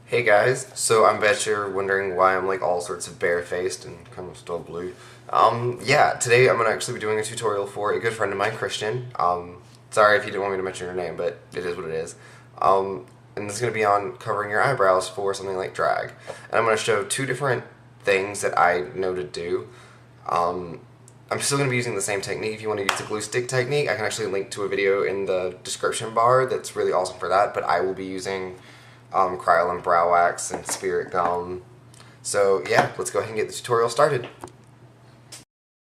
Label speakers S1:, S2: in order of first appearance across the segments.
S1: Hey guys, so I bet you're wondering why I'm like all sorts of barefaced and kind of still blue. Yeah, today I'm gonna actually be doing a tutorial for a good friend of mine, Christian. Sorry if you didn't want me to mention your name, but it is what it is. And this is gonna be on covering your eyebrows for something like drag. And I'm gonna show two different things that I know to do. I'm still going to be using the same technique. If you want to use the glue stick technique, I can actually link to a video in the description bar that's really awesome for that, but I will be using Kryolan brow wax and spirit gum. So yeah, let's go ahead and get the tutorial started.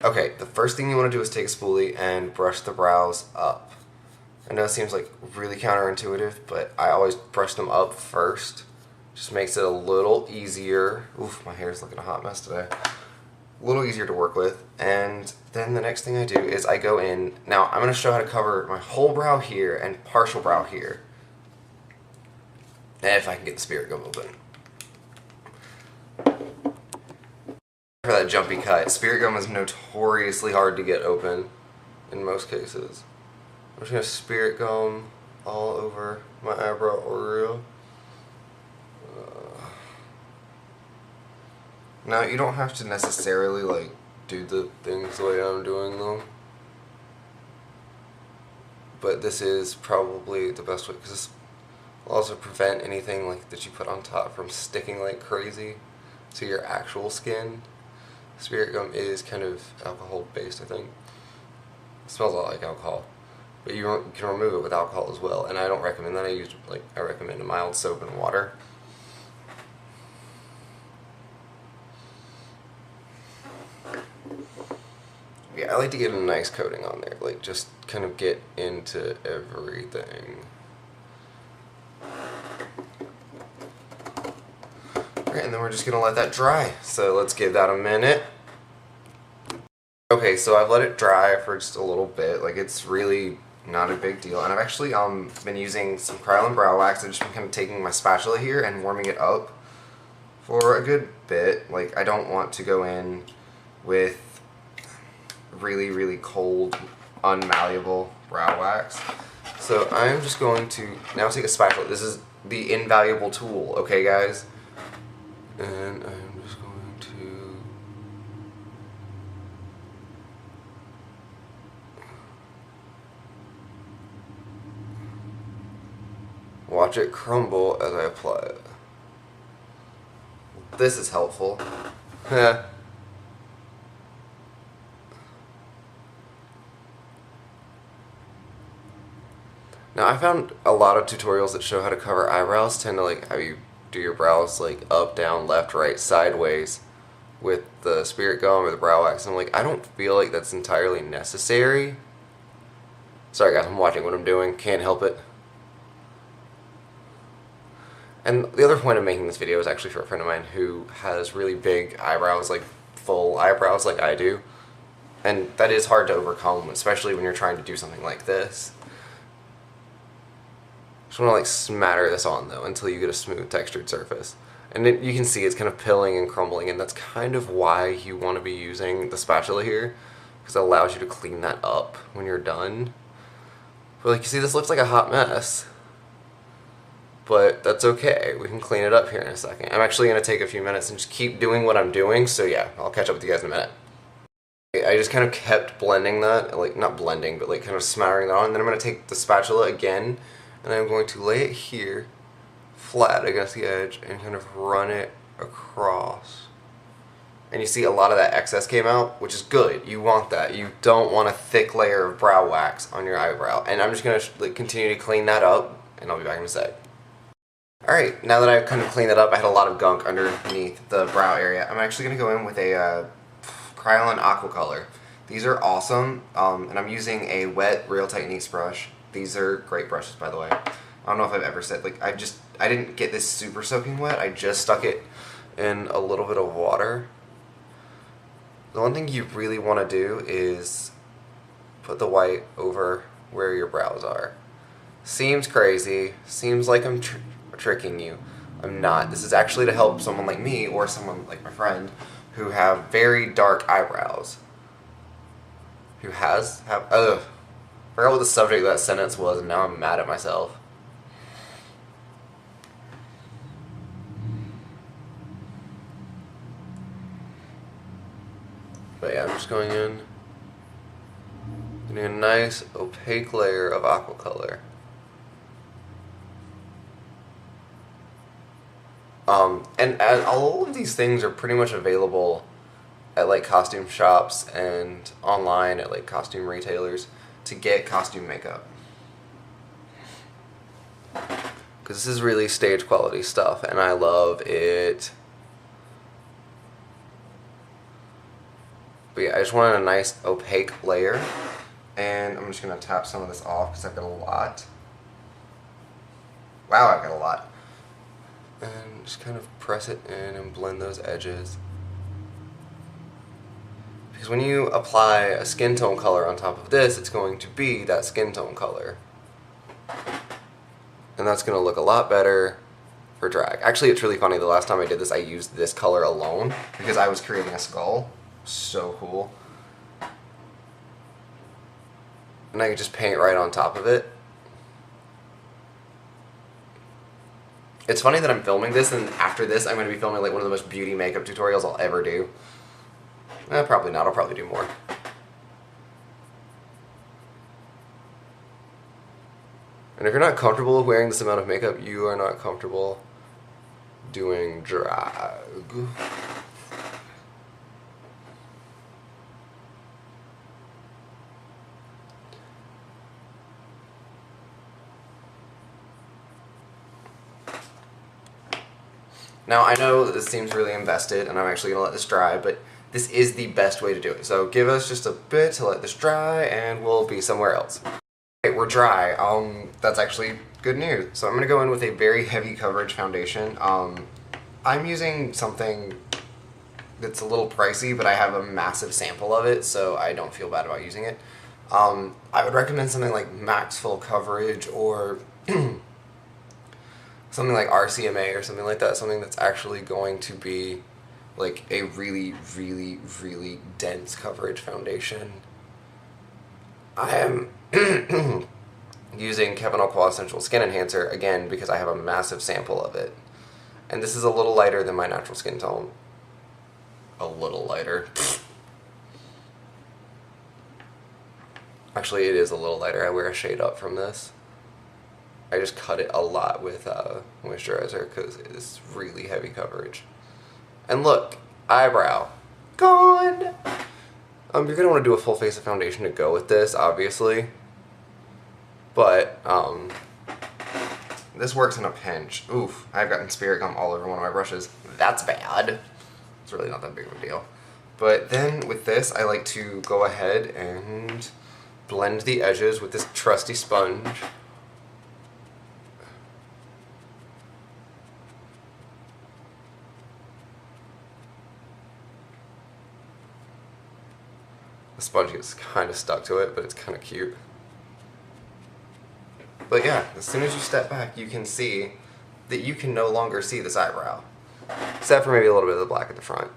S1: Okay, the first thing you want to do is take a spoolie and brush the brows up. I know it seems like really counterintuitive, but I always brush them up first. Just makes it a little easier. Oof, my hair's looking a hot mess today. A little easier to work with. And then the next thing I do is I go in. Now I'm going to show how to cover my whole brow here and partial brow here. And if I can get the spirit gum open. For that jumpy cut, spirit gum is notoriously hard to get open in most cases. I'm just going to spirit gum all over my eyebrow area. Now, you don't have to necessarily, like, do the things the way I'm doing them. But this is probably the best way, because this will also prevent anything, like, that you put on top from sticking like crazy to your actual skin. Spirit gum is kind of alcohol-based, I think. It smells a lot like alcohol. But you can remove it with alcohol as well, and I don't recommend that. I recommend a mild soap and water. Yeah, I like to get a nice coating on there, like just kind of get into everything. Alright, and then we're just going to let that dry. So let's give that a minute. Okay, so I've let it dry for just a little bit. Like, it's really not a big deal. And I've actually been using some Kryolan brow wax. I've just been kind of taking my spatula here and warming it up for a good bit. Like, I don't want to go in with really, really cold, unmalleable brow wax. So I'm just going to now take a spatula. This is the invaluable tool, okay guys? And I'm just going to watch it crumble as I apply it. This is helpful. Now, I found a lot of tutorials that show how to cover eyebrows tend to like have you do your brows like up, down, left, right, sideways with the spirit gum or the brow wax. I'm like, I don't feel like that's entirely necessary. Sorry guys, I'm watching what I'm doing, can't help it. And the other point of making this video is actually for a friend of mine who has really big eyebrows, like full eyebrows like I do. And that is hard to overcome, especially when you're trying to do something like this. Just want to like smatter this on though until you get a smooth textured surface. And you can see it's kind of pilling and crumbling, and that's kind of why you want to be using the spatula here, because it allows you to clean that up when you're done. But like you see, this looks like a hot mess. But that's okay, we can clean it up here in a second. I'm actually going to take a few minutes and just keep doing what I'm doing, so yeah, I'll catch up with you guys in a minute. I just kind of kept blending that, like not blending, but like kind of smattering that on, and then I'm going to take the spatula again, and I'm going to lay it here, flat against the edge, and kind of run it across. And you see a lot of that excess came out, which is good. You want that. You don't want a thick layer of brow wax on your eyebrow. And I'm just going to like, continue to clean that up, and I'll be back in a sec. Alright, now that I've kind of cleaned it up, I had a lot of gunk underneath the brow area. I'm actually going to go in with a Kryolan Aqua Color. These are awesome, and I'm using a wet Real Techniques brush. These are great brushes, by the way. I don't know if I've ever said, like, I didn't get this super soaking wet. I just stuck it in a little bit of water. The one thing you really want to do is put the white over where your brows are. Seems crazy. Seems like I'm tricking you. I'm not. This is actually to help someone like me or someone like my friend who have very dark eyebrows. Who I forgot what the subject of that sentence was, and now I'm mad at myself. But yeah, I'm just going in, getting a nice opaque layer of aqua color. And all of these things are pretty much available at like costume shops and online at like costume retailers to get costume makeup. Because this is really stage quality stuff and I love it. But yeah, I just wanted a nice opaque layer. And I'm just going to tap some of this off because I've got a lot. Wow, I've got a lot. And just kind of press it in and blend those edges. Because when you apply a skin tone color on top of this, it's going to be that skin tone color. And that's going to look a lot better for drag. Actually, it's really funny. The last time I did this, I used this color alone because I was creating a skull. So cool. And I could just paint right on top of it. It's funny that I'm filming this, and after this, I'm going to be filming like one of the most beauty makeup tutorials I'll ever do. Probably not. I'll probably do more. And if you're not comfortable wearing this amount of makeup, you are not comfortable doing drag. Now, I know that this seems really invested, and I'm actually going to let this dry, but this is the best way to do it. So give us just a bit to let this dry, and we'll be somewhere else. Okay, we're dry. That's actually good news. So I'm going to go in with a very heavy coverage foundation. I'm using something that's a little pricey, but I have a massive sample of it, so I don't feel bad about using it. I would recommend something like Max Full Coverage or something like RCMA or something like that, something that's actually going to be like a really, really, really dense coverage foundation. I am using Kevin Aqua Essential Skin Enhancer, again, because I have a massive sample of it. And this is a little lighter than my natural skin tone. A little lighter. Actually, it is a little lighter. I wear a shade up from this. I just cut it a lot with moisturizer because it's really heavy coverage. And look, eyebrow gone. You're going to want to do a full face of foundation to go with this, obviously. But, this works in a pinch. Oof, I've gotten spirit gum all over one of my brushes. That's bad. It's really not that big of a deal. But then with this, I like to go ahead and blend the edges with this trusty sponge. The sponge gets kind of stuck to it, but it's kind of cute. But yeah, as soon as you step back, you can see that you can no longer see this eyebrow. Except for maybe a little bit of the black at the front.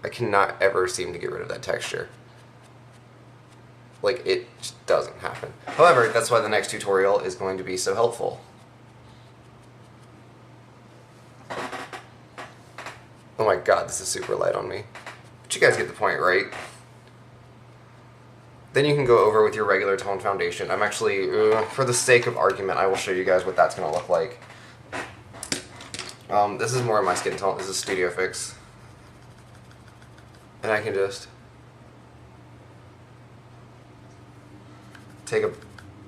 S1: I cannot ever seem to get rid of that texture. Like, it just doesn't happen. However, that's why the next tutorial is going to be so helpful. Oh my god, this is super light on me. But you guys get the point, right? Then you can go over with your regular tone foundation. I'm actually, for the sake of argument, I will show you guys what that's going to look like. This is more of my skin tone. This is Studio Fix. And I can just take a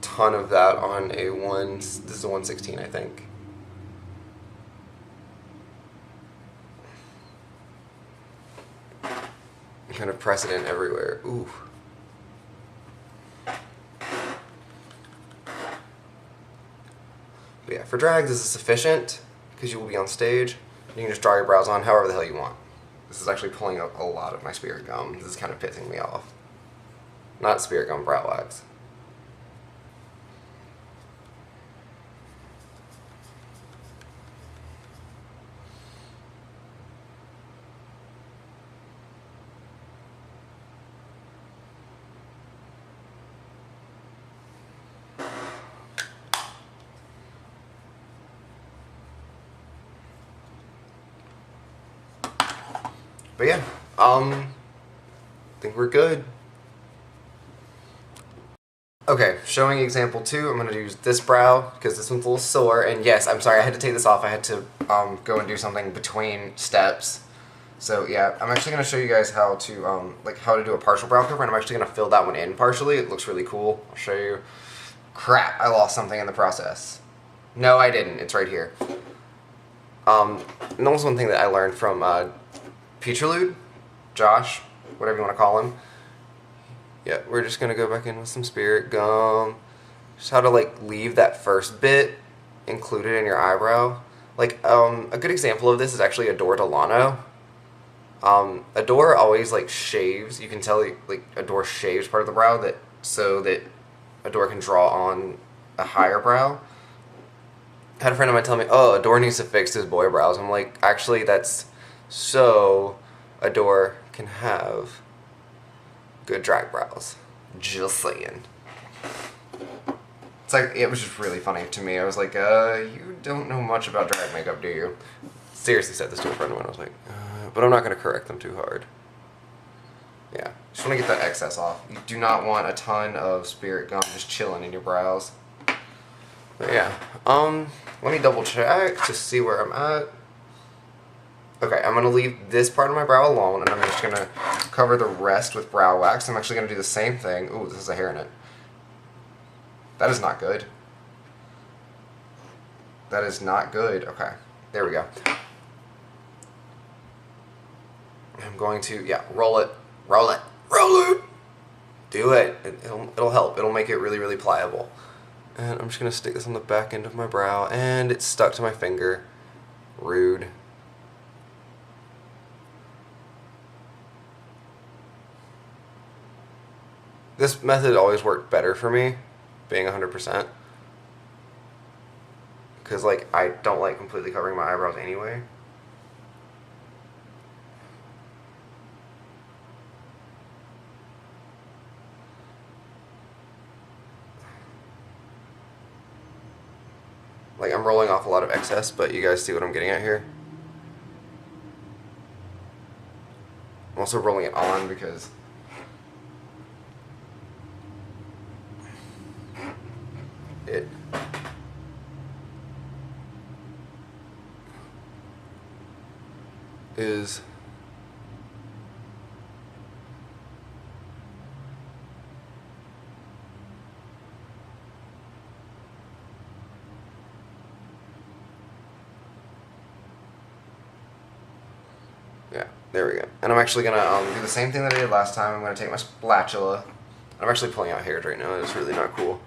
S1: ton of that on a this is a 1/16, I think. Kind of press it in everywhere. Ooh. But yeah, for drag, this is sufficient because you will be on stage. You can just draw your brows on however the hell you want. This is actually pulling up a lot of my spirit gum. This is kind of pissing me off. Not spirit gum, brow wax. But yeah, think we're good. Okay, showing example 2, I'm going to use this brow because this one's a little sore, and yes, I'm sorry, I had to take this off. I had to go and do something between steps. So yeah, I'm actually going to show you guys how to how to do a partial brow cover, and I'm actually going to fill that one in partially. It looks really cool. I'll show you. Crap, I lost something in the process. No, I didn't. It's right here. And that was one thing that I learned from Petrilude, Josh, whatever you want to call him. Yeah, we're just going to go back in with some spirit gum. Just how to, like, leave that first bit included in your eyebrow. Like, a good example of this is actually Adore Delano. Adore always, like, shaves. You can tell, like, Adore shaves part of the brow so that Adore can draw on a higher brow. I had a friend of mine tell me, oh, Adore needs to fix his boy brows. I'm like, actually, that's so Adore can have good drag brows. Just saying. It's like, it was just really funny to me. I was like, you don't know much about drag makeup, do you? Seriously said this to a friend of mine. I was like, but I'm not going to correct them too hard. Yeah, just want to get that excess off. You do not want a ton of spirit gum just chilling in your brows. But yeah, let me double check to see where I'm at. Okay, I'm going to leave this part of my brow alone, and I'm just going to cover the rest with brow wax. I'm actually going to do the same thing. Ooh, this has a hair in it. That is not good. That is not good. Okay, there we go. I'm going to, yeah, roll it, roll it, roll it! Do it. It'll help. It'll make it really, really pliable. And I'm just going to stick this on the back end of my brow, and it's stuck to my finger. Rude. This method always worked better for me, being 100%. Because, like, I don't like completely covering my eyebrows anyway. Like, I'm rolling off a lot of excess, but you guys see what I'm getting at here? I'm also rolling it on because it is yeah, there we go. And I'm actually going to do the same thing that I did last time. I'm going to take my spatula. I'm actually pulling out hairs right now. It's really not cool.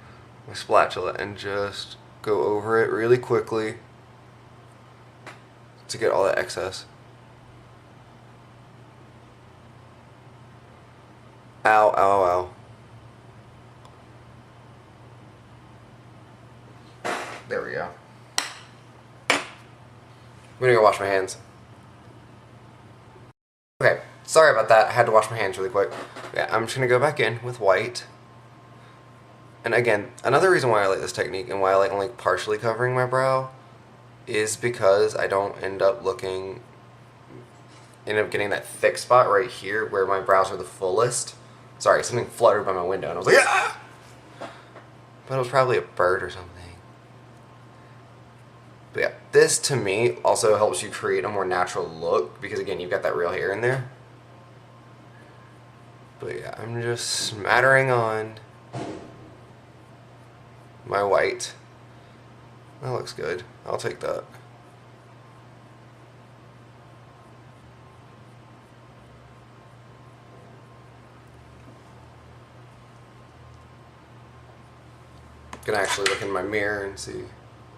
S1: My spatula and just go over it really quickly to get all that excess. Ow, ow, ow. There we go. I'm gonna go wash my hands. Okay, sorry about that. I had to wash my hands really quick. Yeah, I'm just gonna go back in with white. And again, another reason why I like this technique and why I like only partially covering my brow is because I don't end up getting that thick spot right here where my brows are the fullest. Sorry, something fluttered by my window and I was like, ah! But it was probably a bird or something. But yeah, this to me also helps you create a more natural look because again, you've got that real hair in there. But yeah, I'm just smattering on my white. That looks good. I'll take that. Can actually look in my mirror and see.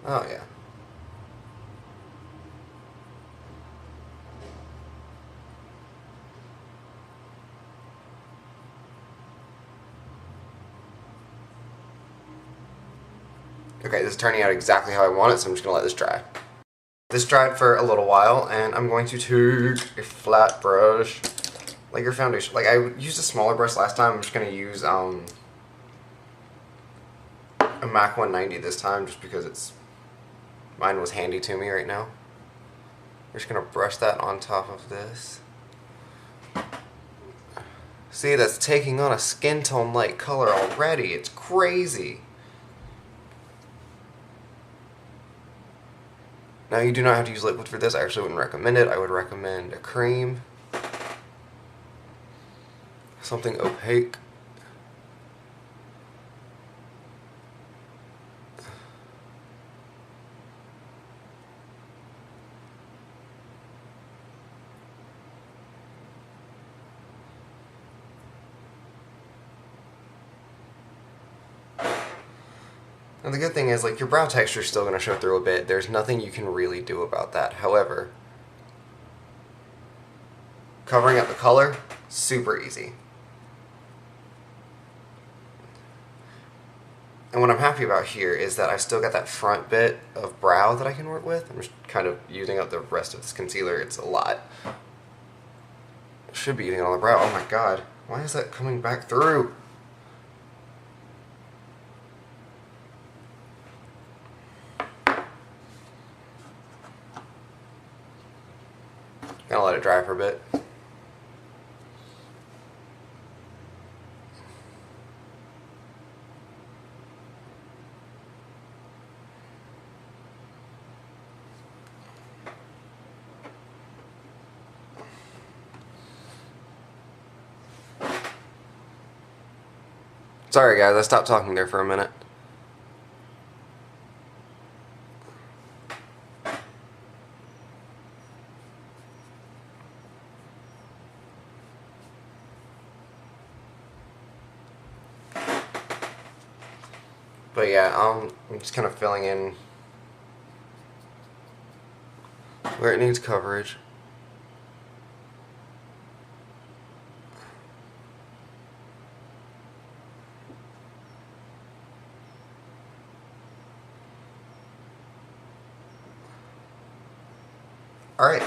S1: Oh yeah. Okay, this is turning out exactly how I want it, so I'm just going to let this dry. This dried for a little while, and I'm going to take a flat brush, like your foundation. Like, I used a smaller brush last time. I'm just going to use a MAC 190 this time, just because mine was handy to me right now. I'm just going to brush that on top of this. See, that's taking on a skin tone light color already. It's crazy. Now, you do not have to use liquid for this. I actually wouldn't recommend it. I would recommend a cream. Something opaque. And the good thing is, like, your brow texture is still going to show through a bit. There's nothing you can really do about that. However, covering up the color, super easy. And what I'm happy about here is that I still got that front bit of brow that I can work with. I'm just kind of using up the rest of this concealer. It's a lot. Should be eating all the brow. Oh my god. Why is that coming back through? Gotta let it dry for a bit. Sorry guys, I stopped talking there for a minute. But yeah, I'm just kind of filling in where it needs coverage. Alright,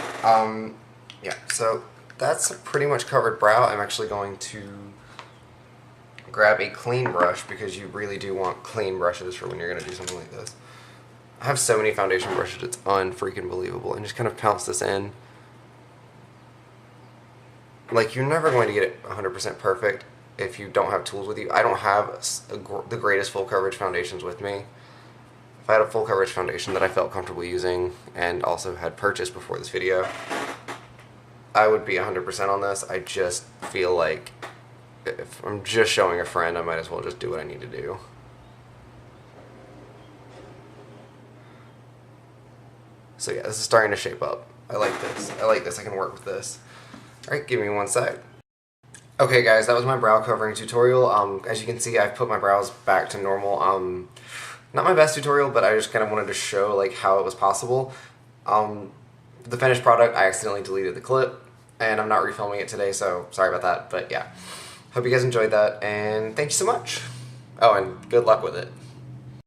S1: yeah, so that's a pretty much covered brow. I'm actually going to grab a clean brush because you really do want clean brushes for when you're going to do something like this. I have so many foundation brushes, it's unfreaking believable. And just kind of pounce this in. Like, you're never going to get it 100% perfect if you don't have tools with you. I don't have the greatest full coverage foundations with me. If I had a full coverage foundation that I felt comfortable using and also had purchased before this video, I would be 100% on this. I just feel like if I'm just showing a friend, I might as well just do what I need to do. So yeah, this is starting to shape up. I like this. I like this. I can work with this. Alright, give me one sec. Okay guys, that was my brow covering tutorial. As you can see, I've put my brows back to normal. Not my best tutorial, but I just kind of wanted to show like how it was possible. The finished product, I accidentally deleted the clip, and I'm not refilming it today, so sorry about that. But yeah, hope you guys enjoyed that, and thank you so much. Oh, and good luck with it.